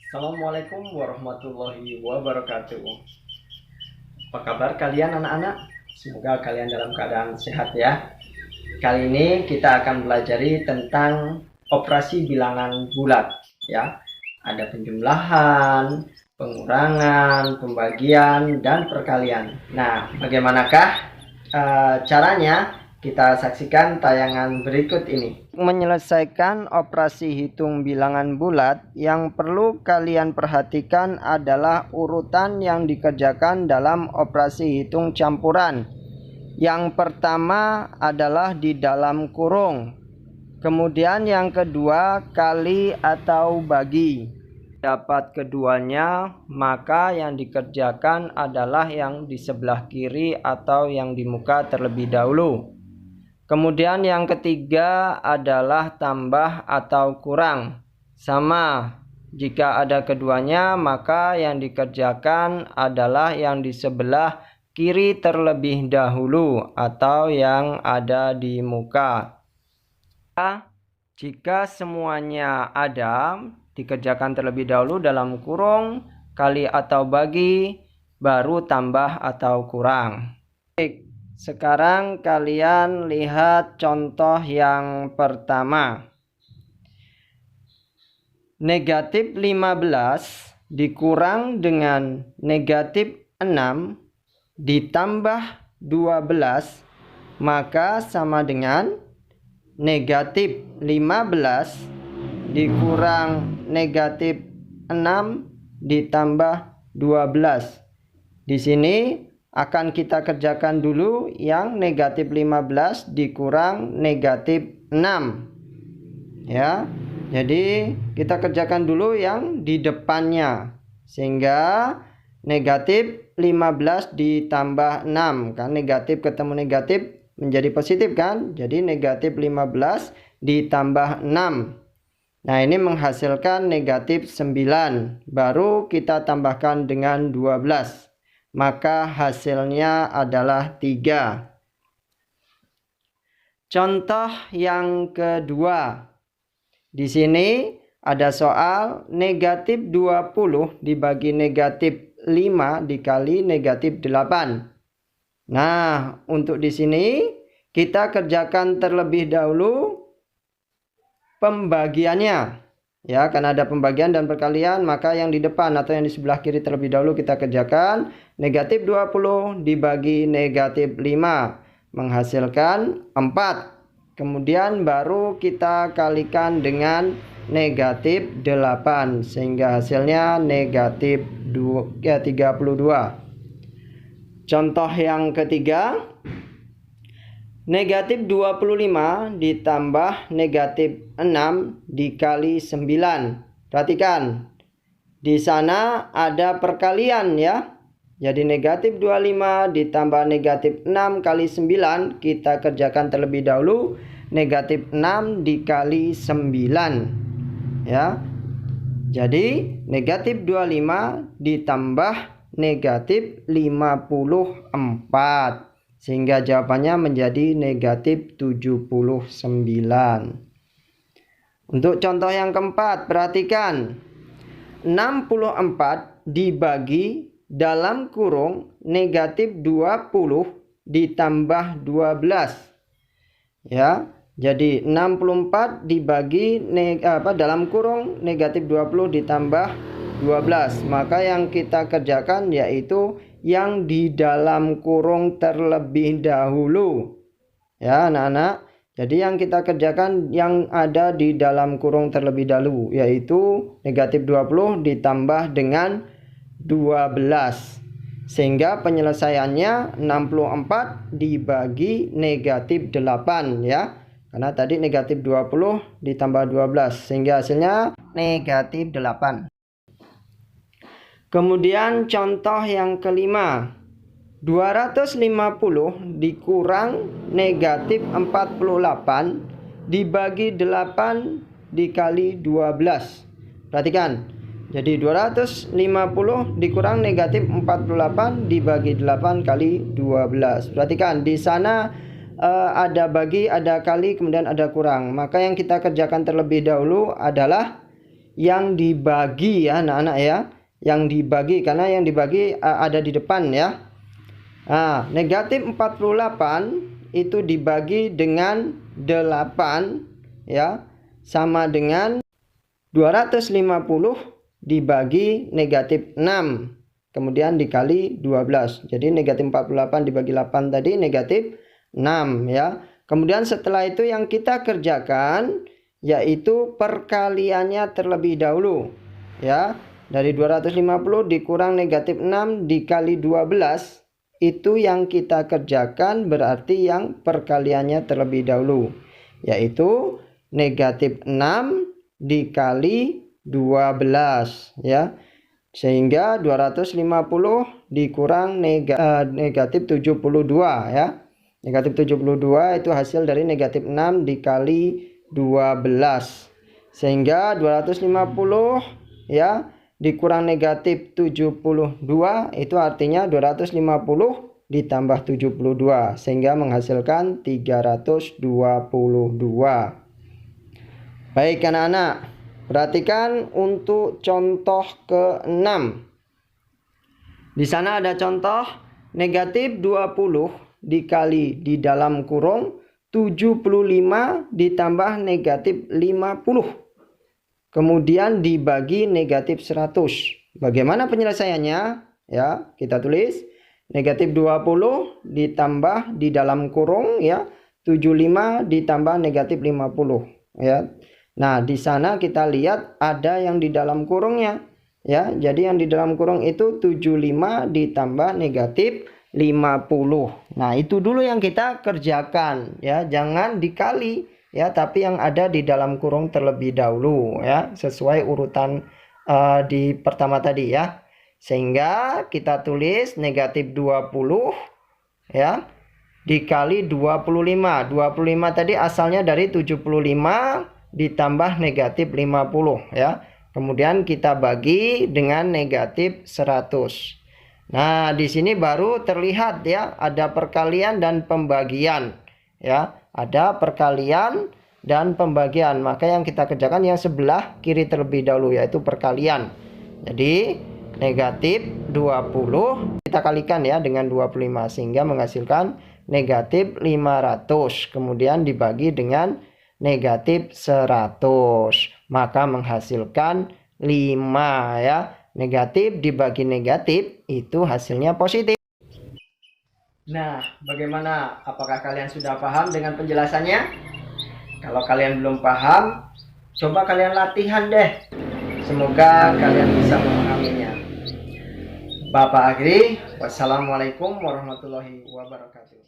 Assalamualaikum warahmatullahi wabarakatuh. Apa kabar kalian anak-anak? Semoga kalian dalam keadaan sehat ya. Kali ini kita akan belajar tentang operasi bilangan bulat ya. Ada penjumlahan, pengurangan, pembagian, dan perkalian. Nah, bagaimanakah caranya? Kita saksikan tayangan berikut ini. Menyelesaikan operasi hitung bilangan bulat, yang perlu kalian perhatikan adalah urutan yang dikerjakan dalam operasi hitung campuran. Yang pertama adalah di dalam kurung. Kemudian yang kedua kali atau bagi. Dapat keduanya, maka yang dikerjakan adalah yang di sebelah kiri atau yang di muka terlebih dahulu. Kemudian yang ketiga adalah tambah atau kurang. Sama, jika ada keduanya, maka yang dikerjakan adalah yang di sebelah kiri terlebih dahulu atau yang ada di muka. Jika semuanya ada, dikerjakan terlebih dahulu dalam kurung, kali atau bagi, baru tambah atau kurang. Baik, sekarang kalian lihat contoh yang pertama. Negatif 15 dikurang dengan negatif 6 ditambah 12, maka sama dengan negatif 15 dikurang negatif 6 ditambah 12. Di sini akan kita kerjakan dulu yang negatif 15 dikurang negatif 6. Ya. Jadi kita kerjakan dulu yang di depannya. Sehingga negatif 15 ditambah 6, kan negatif ketemu negatif menjadi positif kan? Jadi negatif 15 ditambah 6. Nah, ini menghasilkan negatif 9. Baru kita tambahkan dengan 12. Maka hasilnya adalah 3. Contoh yang kedua. Di sini ada soal negatif 20 dibagi negatif 5 dikali negatif 8. Nah, untuk di sini kita kerjakan terlebih dahulu pembagiannya. Ya, karena ada pembagian dan perkalian, maka yang di depan atau yang di sebelah kiri terlebih dahulu kita kerjakan. Negatif 20 dibagi negatif 5 menghasilkan 4. Kemudian baru kita kalikan dengan negatif 8 sehingga hasilnya negatif 32. Contoh yang ketiga, negatif 25 ditambah negatif 6 dikali 9. Perhatikan, di sana ada perkalian ya. Jadi negatif 25 ditambah negatif 6 kali 9. Kita kerjakan terlebih dahulu. Negatif 6 dikali 9. Ya. Jadi negatif 25 ditambah negatif 54. Sehingga jawabannya menjadi negatif 79. Untuk contoh yang keempat, perhatikan. 64 dibagi dalam kurung negatif 20 ditambah 12. Ya, jadi 64 dibagi dalam kurung negatif 20 ditambah 12. Maka yang kita kerjakan yaitu yang di dalam kurung terlebih dahulu. Ya, anak-anak. Jadi yang kita kerjakan yang ada di dalam kurung terlebih dahulu, yaitu negatif 20 ditambah dengan 12. Sehingga penyelesaiannya 64 dibagi negatif 8 ya. Karena tadi negatif 20 ditambah 12. Sehingga hasilnya negatif 8. Kemudian contoh yang kelima, 250 dikurang negatif 48 dibagi 8 dikali 12. Perhatikan, jadi 250 dikurang negatif 48 dibagi 8 kali 12. Perhatikan, di sana ada bagi, ada kali, kemudian ada kurang. Maka yang kita kerjakan terlebih dahulu adalah yang dibagi ya anak-anak ya. Yang dibagi, karena yang dibagi ada di depan ya. Nah, negatif 48 itu dibagi dengan 8 ya, sama dengan 250 dibagi negatif 6, kemudian dikali 12. Jadi negatif 48 dibagi 8 tadi negatif 6 ya. Kemudian setelah itu yang kita kerjakan yaitu perkaliannya terlebih dahulu ya. Dari 250 dikurang negatif 6 dikali 12, itu yang kita kerjakan berarti yang perkaliannya terlebih dahulu, yaitu negatif 6 dikali 12 ya. Sehingga 250 dikurang negatif 72 ya. Negatif 72 itu hasil dari negatif 6 dikali 12. Sehingga 250 ya dikurang negatif 72 itu artinya 250 ditambah 72 sehingga menghasilkan 322. Baik anak-anak, perhatikan untuk contoh ke-6. Di sana ada contoh negatif 20 dikali di dalam kurung 75 ditambah negatif 50. Kemudian dibagi negatif 100. Bagaimana penyelesaiannya? Ya, kita tulis negatif 20 ditambah di dalam kurung ya 75 ditambah negatif 50 ya. Nah, di sana kita lihat ada yang di dalam kurungnya ya. Jadi yang di dalam kurung itu 75 ditambah negatif 50. Nah, itu dulu yang kita kerjakan ya, jangan dikali ya, tapi yang ada di dalam kurung terlebih dahulu ya, sesuai urutan di pertama tadi ya. Sehingga kita tulis negatif 20 ya dikali 25. 25 tadi asalnya dari 75 ditambah negatif 50 ya. Kemudian kita bagi dengan negatif 100. Nah, di sini baru terlihat ya, ada perkalian dan pembagian ya. Ada perkalian dan pembagian. Maka yang kita kerjakan yang sebelah kiri terlebih dahulu, yaitu perkalian. Jadi negatif 20 kita kalikan ya dengan 25 sehingga menghasilkan negatif 500. Kemudian dibagi dengan negatif 100. Maka menghasilkan 5 ya. Negatif dibagi negatif itu hasilnya positif. Nah, bagaimana? Apakah kalian sudah paham dengan penjelasannya? Kalau kalian belum paham, coba kalian latihan deh. Semoga kalian bisa memahaminya. Bapak akhiri, wassalamualaikum warahmatullahi wabarakatuh.